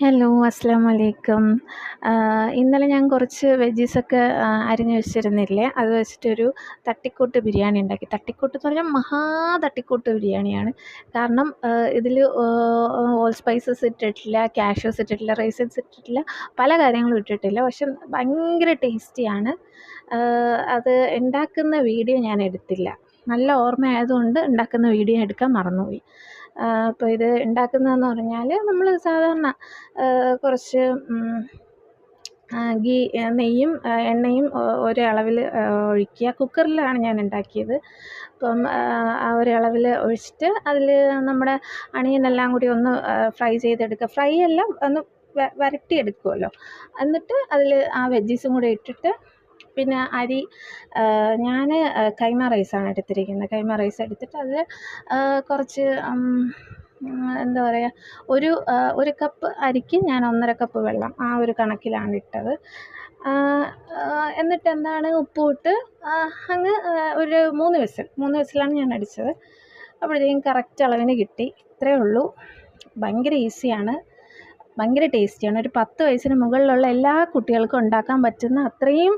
Hello, അസ്സലാമു അലൈക്കും. ഇന്നലെ ഞാൻ കുറച്ച് വെജീസൊക്കെ അരിഞ്ഞ് വെച്ചിരുന്നില്ലേ, അത് വെച്ചിട്ടൊരു തട്ടിക്കൂട്ട് ബിരിയാണി ഉണ്ടാക്കി. തട്ടിക്കൂട്ടെന്ന് പറഞ്ഞാൽ തട്ടിക്കൂട്ട് ബിരിയാണിയാണ്. കാരണം ഇതിൽ ഓൾ സ്പൈസസ് ഇട്ടിട്ടില്ല, കാഷ്യൂസ് ഇട്ടിട്ടില്ല, റൈസിൻസ് ഇട്ടിട്ടില്ല, പല കാര്യങ്ങളും ഇട്ടിട്ടില്ല. പക്ഷെ ഭയങ്കര ടേസ്റ്റിയാണ്. അത് ഉണ്ടാക്കുന്ന വീഡിയോ ഞാൻ എടുത്തില്ല. നല്ല ഓർമ്മയായതുകൊണ്ട് ഉണ്ടാക്കുന്ന വീഡിയോ എടുക്കാൻ മറന്നുപോയി. അപ്പോൾ ഇത് ഉണ്ടാക്കുന്നതെന്ന് പറഞ്ഞാൽ നമ്മൾ സാധാരണ കുറച്ച് നെയ്യും എണ്ണയും ഒരേ അളവിൽ ഒഴിക്കുക. കുക്കറിലാണ് ഞാൻ ഉണ്ടാക്കിയത്. അപ്പം ആ ഒരു അളവിൽ ഒഴിച്ചിട്ട് അതിൽ നമ്മുടെ അണിയനെല്ലാം കൂടി ഒന്ന് ഫ്രൈ ചെയ്തെടുക്കുക. ഫ്രൈ അല്ല, ഒന്ന് വരട്ടിയെടുക്കുമല്ലോ. എന്നിട്ട് അതിൽ ആ വെജീസും കൂടെ ഇട്ടിട്ട് പിന്നെ അരി ഞാൻ കൈമ റൈസാണ് എടുത്തിരിക്കുന്നത്. കൈമ റൈസ് എടുത്തിട്ട് അതിൽ കുറച്ച് എന്താ പറയുക, ഒരു കപ്പ് അരിക്ക് ഞാൻ 1.5 കപ്പ് വെള്ളം, ആ ഒരു കണക്കിലാണ് ഇട്ടത്. എന്നിട്ട് എന്താണ്, ഉപ്പും ഇട്ട് അങ്ങ് ഒരു 3 വിസിലാണ് ഞാൻ അടിച്ചത്. അപ്പോഴത്തേക്കും കറക്റ്റ് അളവിന് കിട്ടി. ഇത്രയേ ഉള്ളൂ. ഭയങ്കര ഈസിയാണ്, ഭയങ്കര ടേസ്റ്റിയാണ്. ഒരു 10 വയസ്സിന് മുകളിലുള്ള എല്ലാ കുട്ടികൾക്കും ഉണ്ടാക്കാൻ പറ്റുന്ന അത്രയും